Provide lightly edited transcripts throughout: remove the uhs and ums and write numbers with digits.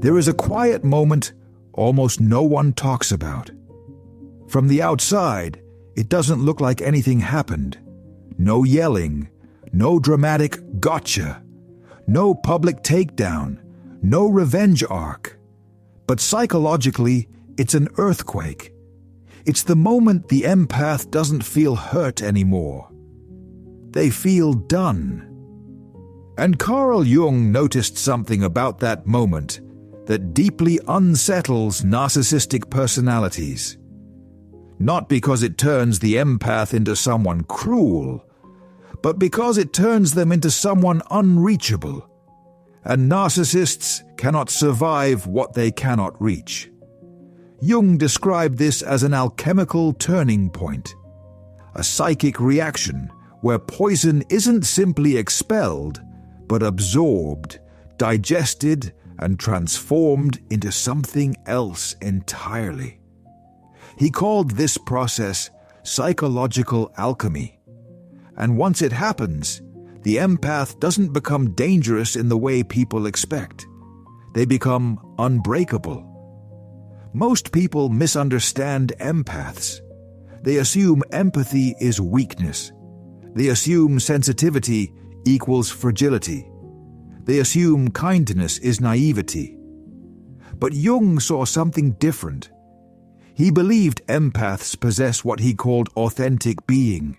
There is a quiet moment almost no one talks about. From the outside, it doesn't look like anything happened. No yelling, no dramatic gotcha, no public takedown, no revenge arc. But psychologically, it's an earthquake. It's the moment the empath doesn't feel hurt anymore. They feel done. And Carl Jung noticed something about that moment that deeply unsettles narcissistic personalities. Not because it turns the empath into someone cruel, but because it turns them into someone unreachable. And narcissists cannot survive what they cannot reach. Jung described this as an alchemical turning point, a psychic reaction where poison isn't simply expelled, but absorbed, digested, and transformed into something else entirely. He called this process psychological alchemy. And once it happens, the empath doesn't become dangerous in the way people expect. They become unbreakable. Most people misunderstand empaths. They assume empathy is weakness. They assume sensitivity equals fragility. They assume kindness is naivety. But Jung saw something different. He believed empaths possess what he called authentic being,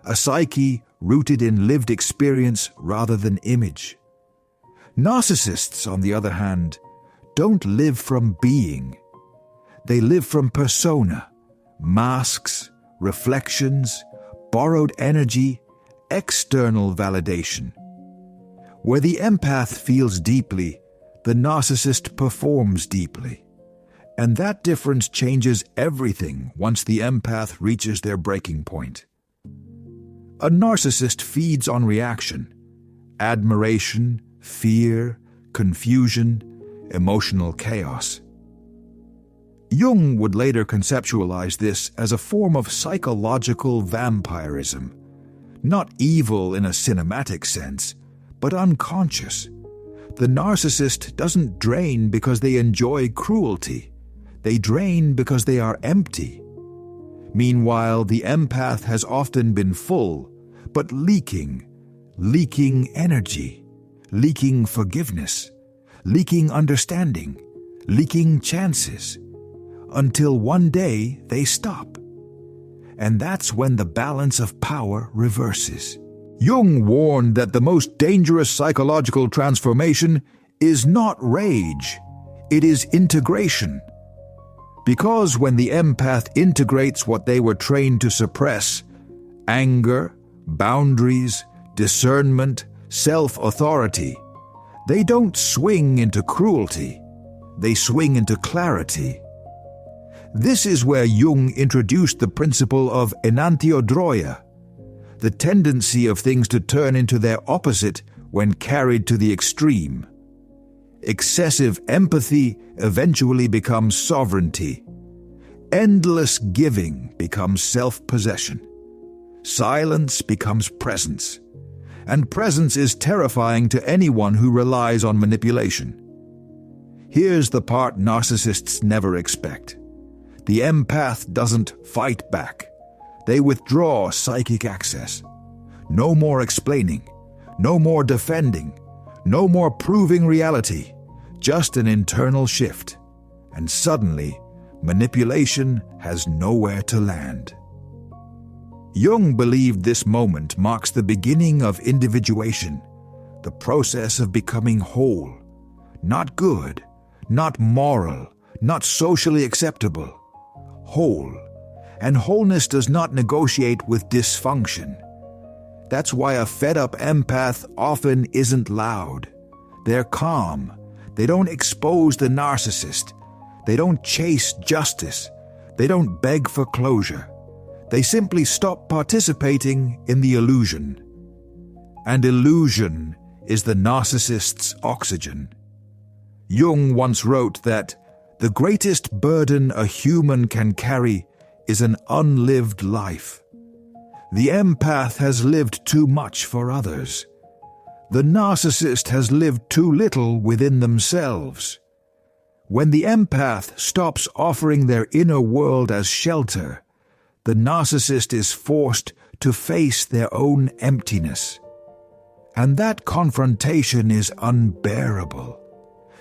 a psyche rooted in lived experience rather than image. Narcissists, on the other hand, don't live from being. They live from persona, masks, reflections, borrowed energy, external validation. Where the empath feels deeply, the narcissist performs deeply. And that difference changes everything once the empath reaches their breaking point. A narcissist feeds on reaction, admiration, fear, confusion, emotional chaos. Jung would later conceptualize this as a form of psychological vampireism, not evil in a cinematic sense, but unconscious. The narcissist doesn't drain because they enjoy cruelty. They drain because they are empty. Meanwhile, the empath has often been full, but leaking energy, leaking forgiveness, leaking understanding, leaking chances, until one day they stop. And that's when the balance of power reverses. Jung warned that the most dangerous psychological transformation is not rage, it is integration. Because when the empath integrates what they were trained to suppress, anger, boundaries, discernment, self-authority, they don't swing into cruelty, they swing into clarity. This is where Jung introduced the principle of enantiodroia, the tendency of things to turn into their opposite when carried to the extreme. Excessive empathy eventually becomes sovereignty. Endless giving becomes self-possession. Silence becomes presence. And presence is terrifying to anyone who relies on manipulation. Here's the part narcissists never expect. The empath doesn't fight back. They withdraw psychic access. No more explaining, no more defending, no more proving reality, just an internal shift. And suddenly, manipulation has nowhere to land. Jung believed this moment marks the beginning of individuation, the process of becoming whole, not good, not moral, not socially acceptable, whole. And wholeness does not negotiate with dysfunction. That's why a fed-up empath often isn't loud. They're calm. They don't expose the narcissist. They don't chase justice. They don't beg for closure. They simply stop participating in the illusion. And illusion is the narcissist's oxygen. Jung once wrote that the greatest burden a human can carry is an unlived life. The empath has lived too much for others. The narcissist has lived too little within themselves. When the empath stops offering their inner world as shelter, the narcissist is forced to face their own emptiness. And that confrontation is unbearable.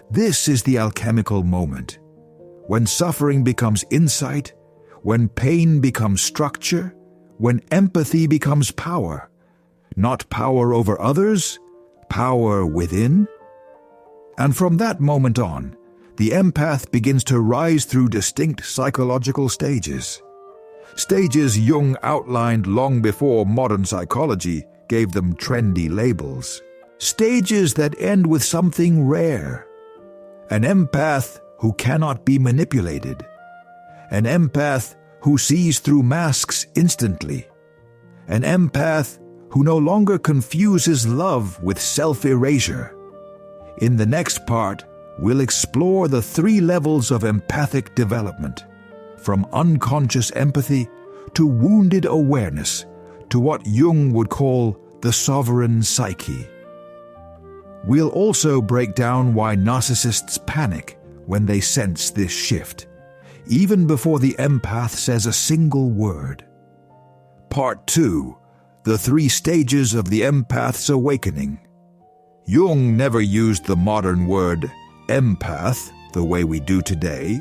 This is the alchemical moment, when suffering becomes insight, when pain becomes structure, when empathy becomes power. Not power over others, power within. And from that moment on, the empath begins to rise through distinct psychological stages. Stages Jung outlined long before modern psychology gave them trendy labels. Stages that end with something rare. An empath who cannot be manipulated. An empath who sees through masks instantly. An empath who no longer confuses love with self-erasure. In the next part, we'll explore the 3 levels of empathic development, from unconscious empathy to wounded awareness to what Jung would call the sovereign psyche. We'll also break down why narcissists panic when they sense this shift, even before the empath says a single word. Part 2. The 3 stages of the empath's awakening. Jung never used the modern word empath the way we do today,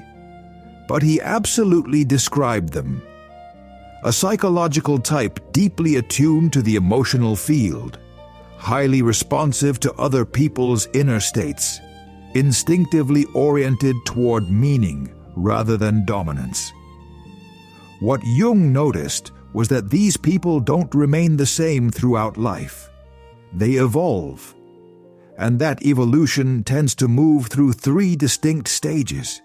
but he absolutely described them. A psychological type deeply attuned to the emotional field, highly responsive to other people's inner states, instinctively oriented toward meaning rather than dominance. What Jung noticed was that these people don't remain the same throughout life. They evolve, and that evolution tends to move through 3 distinct stages.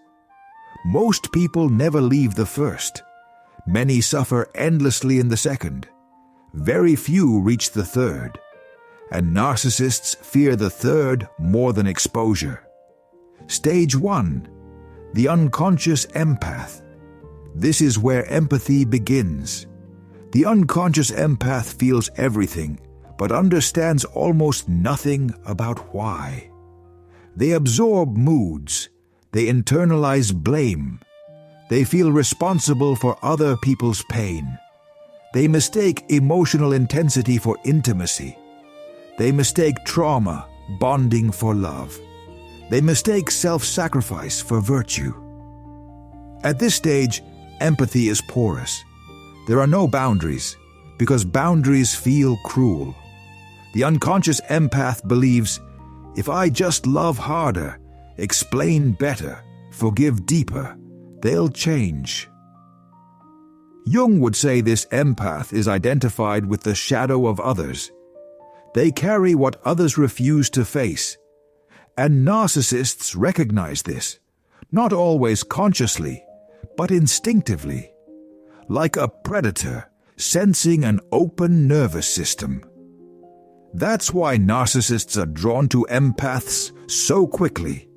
Most people never leave the first. Many suffer endlessly in the second. Very few reach the third. And narcissists fear the third more than exposure. Stage 1. The unconscious empath. This is where empathy begins. The unconscious empath feels everything, but understands almost nothing about why. They absorb moods. They internalize blame. They feel responsible for other people's pain. They mistake emotional intensity for intimacy. They mistake trauma, bonding for love. They mistake self-sacrifice for virtue. At this stage, empathy is porous. There are no boundaries, because boundaries feel cruel. The unconscious empath believes, if I just love harder, explain better, forgive deeper, they'll change. Jung would say this empath is identified with the shadow of others. They carry what others refuse to face. And narcissists recognize this, not always consciously, but instinctively, like a predator sensing an open nervous system. That's why narcissists are drawn to empaths so quickly.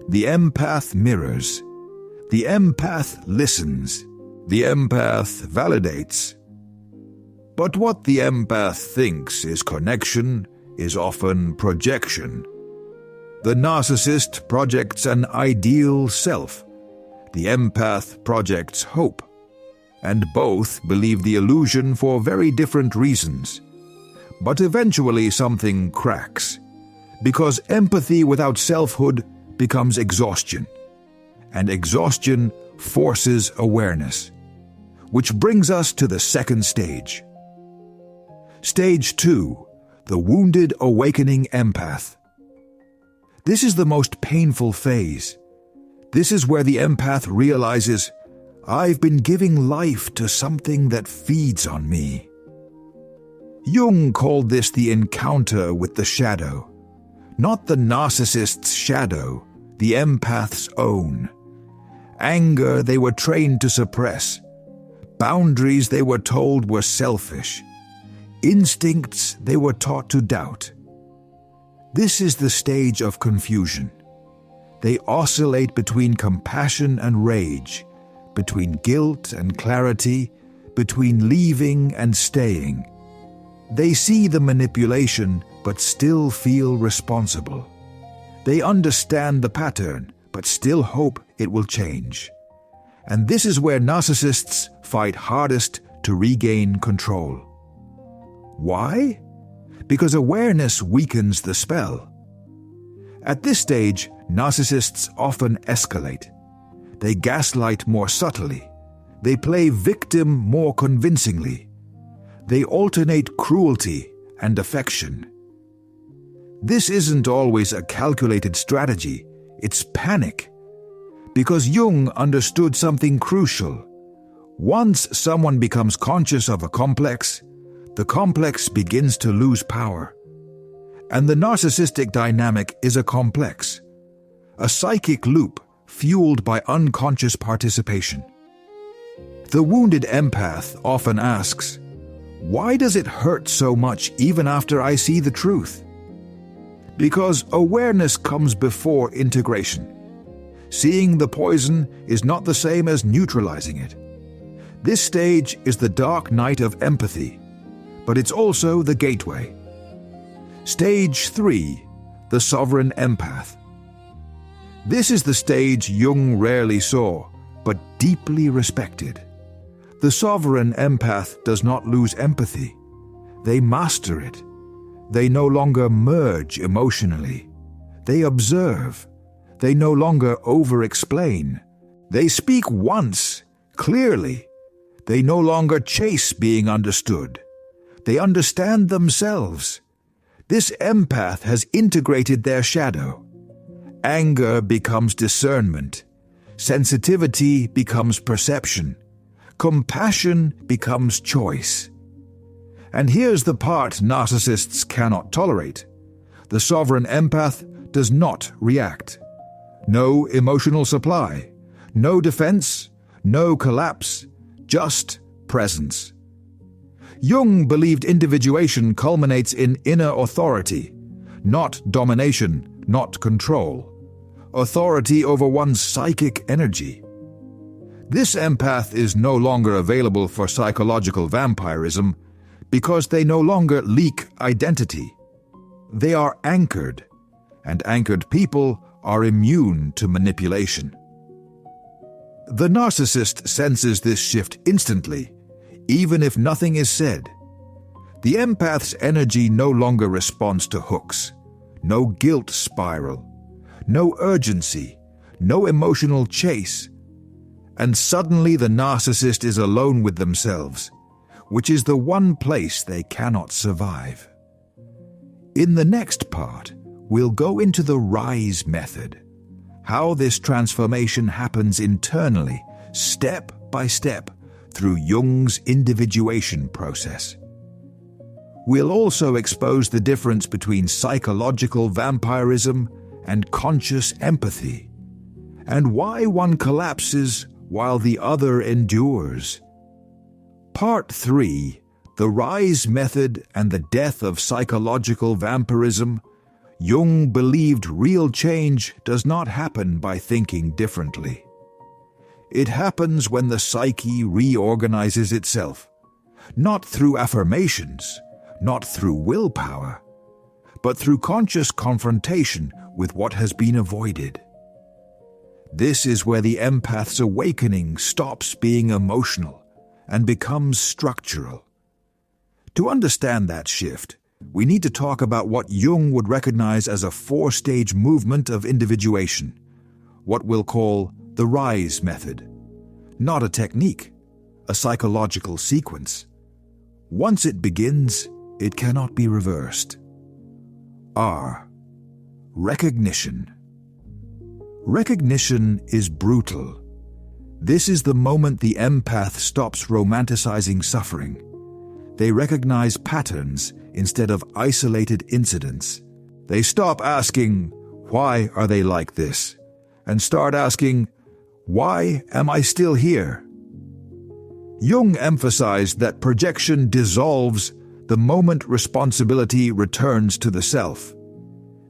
The empath mirrors. The empath listens. The empath validates. But what the empath thinks is connection is often projection. The narcissist projects an ideal self. The empath projects hope. And both believe the illusion for very different reasons. But eventually something cracks, because empathy without selfhood becomes exhaustion, and exhaustion forces awareness, which brings us to the second stage. Stage 2, the wounded awakening empath. This is the most painful phase. This is where the empath realizes, I've been giving life to something that feeds on me. Jung called this the encounter with the shadow. Not the narcissist's shadow, the empath's own. Anger they were trained to suppress. Boundaries they were told were selfish. Instincts they were taught to doubt. This is the stage of confusion. They oscillate between compassion and rage, between guilt and clarity, between leaving and staying. They see the manipulation but still feel responsible. They understand the pattern but still hope it will change. And this is where narcissists fight hardest to regain control. Why? Because awareness weakens the spell. At this stage, narcissists often escalate. They gaslight more subtly. They play victim more convincingly. They alternate cruelty and affection. This isn't always a calculated strategy, it's panic. Because Jung understood something crucial. Once someone becomes conscious of a complex, the complex begins to lose power. And the narcissistic dynamic is a complex, a psychic loop fueled by unconscious participation. The wounded empath often asks, "Why does it hurt so much even after I see the truth?" Because awareness comes before integration. Seeing the poison is not the same as neutralizing it. This stage is the dark night of empathy, but it's also the gateway. Stage 3, the sovereign empath. This is the stage Jung rarely saw, but deeply respected. The sovereign empath does not lose empathy. They master it. They no longer merge emotionally. They observe. They no longer over-explain. They speak once, clearly. They no longer chase being understood. They understand themselves. This empath has integrated their shadow. Anger becomes discernment. Sensitivity becomes perception. Compassion becomes choice. And here's the part narcissists cannot tolerate. The sovereign empath does not react. No emotional supply, no defense, no collapse, just presence. Jung believed individuation culminates in inner authority, not domination, not control. Authority over one's psychic energy. This empath is no longer available for psychological vampireism because they no longer leak identity. They are anchored, and anchored people are immune to manipulation. The narcissist senses this shift instantly, even if nothing is said. The empath's energy no longer responds to hooks, no guilt spiral, no urgency, no emotional chase. And suddenly the narcissist is alone with themselves, which is the one place they cannot survive. In the next part, we'll go into the rise method, how this transformation happens internally, step by step, through Jung's individuation process. We'll also expose the difference between psychological vampirism and conscious empathy, and why one collapses while the other endures. Part 3, the rise method and the death of psychological vampirism. Jung believed real change does not happen by thinking differently. It happens when the psyche reorganizes itself, not through affirmations, not through willpower, but through conscious confrontation with what has been avoided. This is where the empath's awakening stops being emotional and becomes structural. To understand that shift, we need to talk about what Jung would recognize as a 4-stage movement of individuation, what we'll call the rise method. Not a technique, a psychological sequence. Once it begins, it cannot be reversed. R. Recognition. Recognition is brutal. This is the moment the empath stops romanticizing suffering. They recognize patterns instead of isolated incidents. They stop asking, "Why are they like this?" and start asking, "Why am I still here?" Jung emphasized that projection dissolves the moment responsibility returns to the self.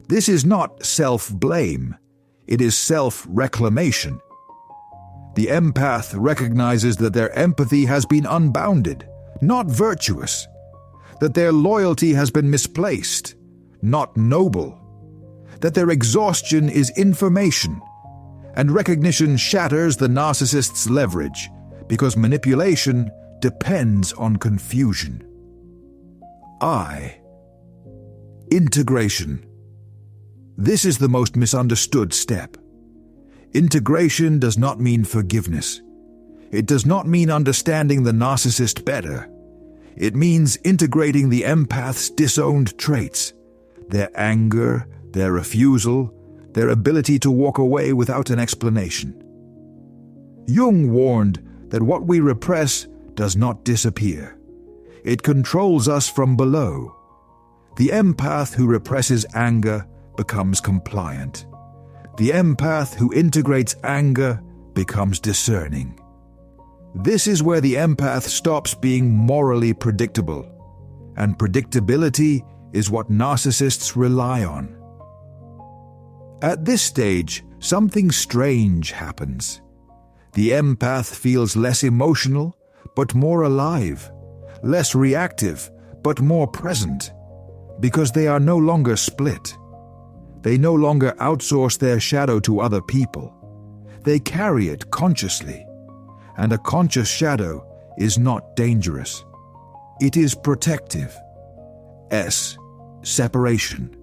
This is not self-blame, it is self-reclamation. The empath recognizes that their empathy has been unbounded, not virtuous. that their loyalty has been misplaced, not noble, that their exhaustion is information, and recognition shatters the narcissist's leverage because manipulation depends on confusion. Integration. This is the most misunderstood step. Integration does not mean forgiveness. It does not mean understanding the narcissist better. It means integrating the empath's disowned traits, their anger, their refusal, their ability to walk away without an explanation. Jung warned that what we repress does not disappear. It controls us from below. The empath who represses anger becomes compliant. The empath who integrates anger becomes discerning. This is where the empath stops being morally predictable, and predictability is what narcissists rely on. At this stage, something strange happens. The empath feels less emotional, but more alive, less reactive, but more present, because they are no longer split. They no longer outsource their shadow to other people. They carry it consciously, and a conscious shadow is not dangerous. It is protective. Separation.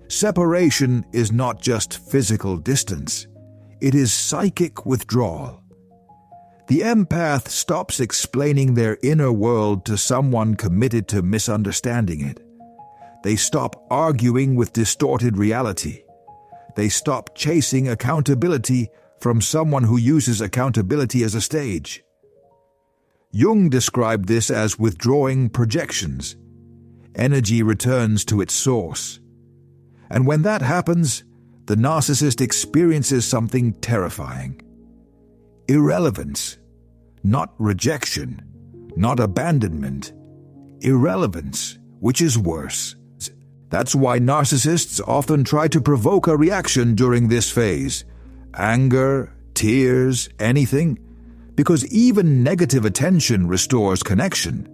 Separation is not just physical distance. It is psychic withdrawal. The empath stops explaining their inner world to someone committed to misunderstanding it. They stop arguing with distorted reality. They stop chasing accountability from someone who uses accountability as a stage. Jung described this as withdrawing projections. Energy returns to its source. And when that happens, the narcissist experiences something terrifying. Irrelevance. Not rejection, not abandonment. Irrelevance, which is worse. That's why narcissists often try to provoke a reaction during this phase. Anger, tears, anything. Because even negative attention restores connection.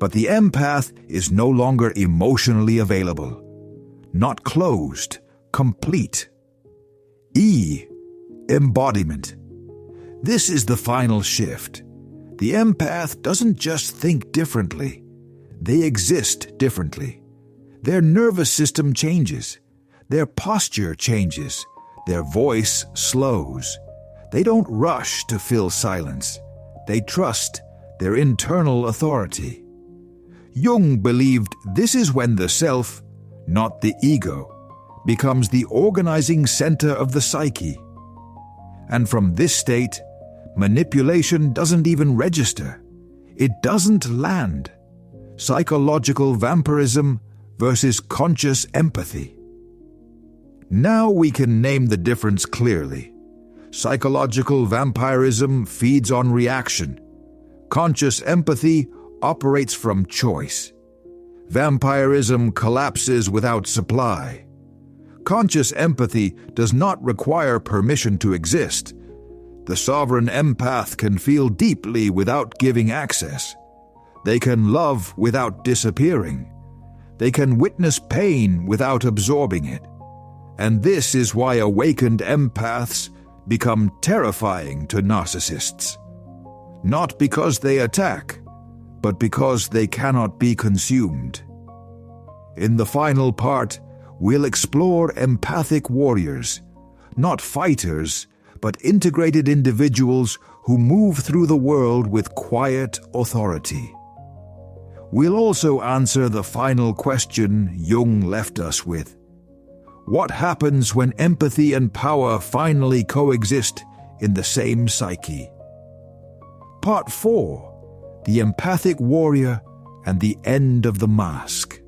But the empath is no longer emotionally available. Not closed, complete. Embodiment. This is the final shift. The empath doesn't just think differently. They exist differently. Their nervous system changes. Their posture changes. Their voice slows. They don't rush to fill silence. They trust their internal authority. Jung believed this is when the self, not the ego, becomes the organizing center of the psyche. And from this state, manipulation doesn't even register. It doesn't land. Psychological vampirism versus conscious empathy. Now we can name the difference clearly. Psychological vampirism feeds on reaction. Conscious empathy operates from choice. Vampirism collapses without supply. Conscious empathy does not require permission to exist. The sovereign empath can feel deeply without giving access. They can love without disappearing. They can witness pain without absorbing it. And this is why awakened empaths become terrifying to narcissists. Not because they attack, but because they cannot be consumed. In the final part, we'll explore empathic warriors, not fighters, but integrated individuals who move through the world with quiet authority. We'll also answer the final question Jung left us with. What happens when empathy and power finally coexist in the same psyche? Part 4. The Empathic Warrior and the End of the Mask.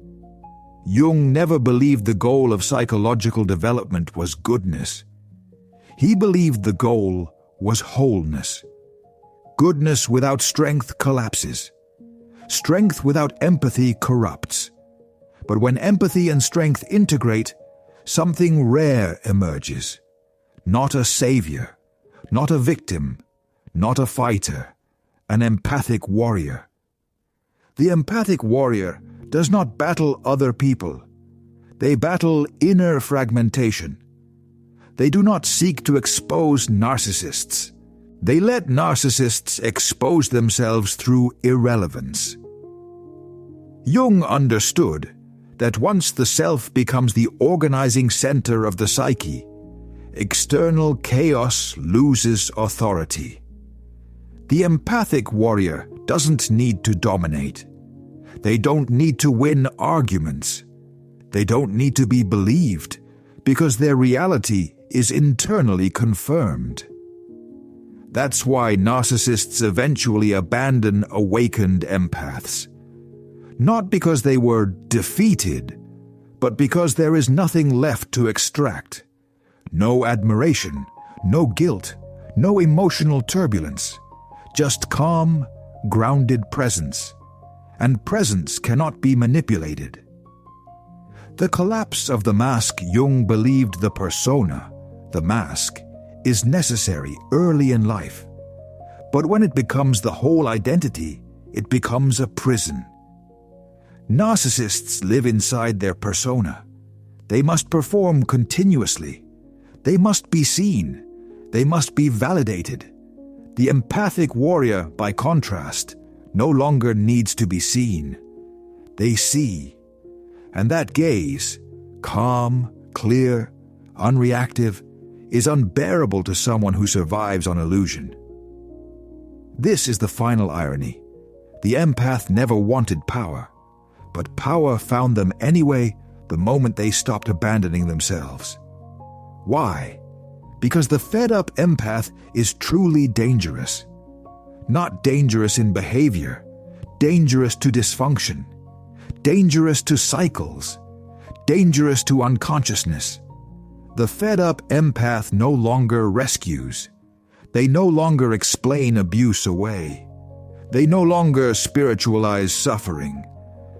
Jung never believed the goal of psychological development was goodness. He believed the goal was wholeness. Goodness without strength collapses. Strength without empathy corrupts. But when empathy and strength integrate, something rare emerges. Not a savior, not a victim, not a fighter, an empathic warrior. The empathic warrior does not battle other people. They battle inner fragmentation. They do not seek to expose narcissists. They let narcissists expose themselves through irrelevance. Jung understood that once the self becomes the organizing center of the psyche, external chaos loses authority. The empathic warrior doesn't need to dominate. They don't need to win arguments. They don't need to be believed, because their reality is internally confirmed. That's why narcissists eventually abandon awakened empaths. Not because they were defeated, but because there is nothing left to extract. No admiration, no guilt, no emotional turbulence, just calm, grounded presence. And presence cannot be manipulated. The collapse of the mask Jung believed the persona, the mask, is necessary early in life. But when it becomes the whole identity, it becomes a prison. Narcissists live inside their persona. They must perform continuously. They must be seen. They must be validated. The empathic warrior, by contrast, no longer needs to be seen. They see. And that gaze, calm, clear, unreactive, is unbearable to someone who survives on illusion. This is the final irony. The empath never wanted power, but power found them anyway the moment they stopped abandoning themselves. Why? Because the fed-up empath is truly dangerous. Not dangerous in behavior, dangerous to dysfunction, dangerous to cycles, dangerous to unconsciousness. The fed-up empath no longer rescues. They no longer explain abuse away. They no longer spiritualize suffering.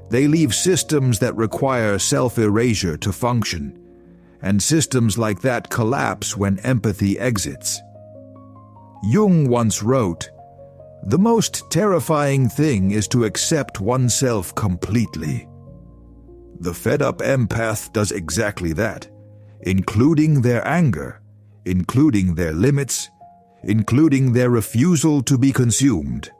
They leave systems that require self-erasure to function, and systems like that collapse when empathy exits. Jung once wrote, "The most terrifying thing is to accept oneself completely." The fed-up empath does exactly that, including their anger, including their limits, including their refusal to be consumed.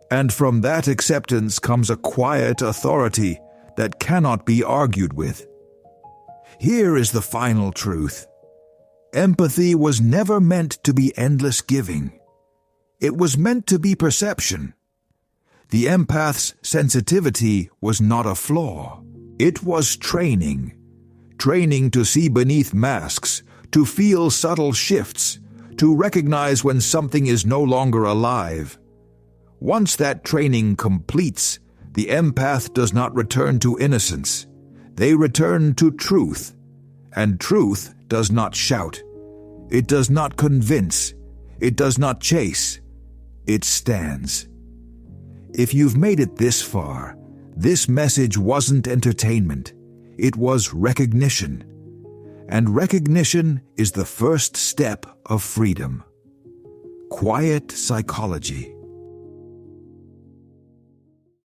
And from that acceptance comes a quiet authority that cannot be argued with. Here is the final truth. Empathy was never meant to be endless giving. It was meant to be perception. The empath's sensitivity was not a flaw. It was training. Training to see beneath masks, to feel subtle shifts, to recognize when something is no longer alive. Once that training completes, the empath does not return to innocence. They return to truth. And truth does not shout. It does not convince. It does not chase. It stands. If you've made it this far, this message wasn't entertainment. It was recognition. And recognition is the first step of freedom. Quiet psychology.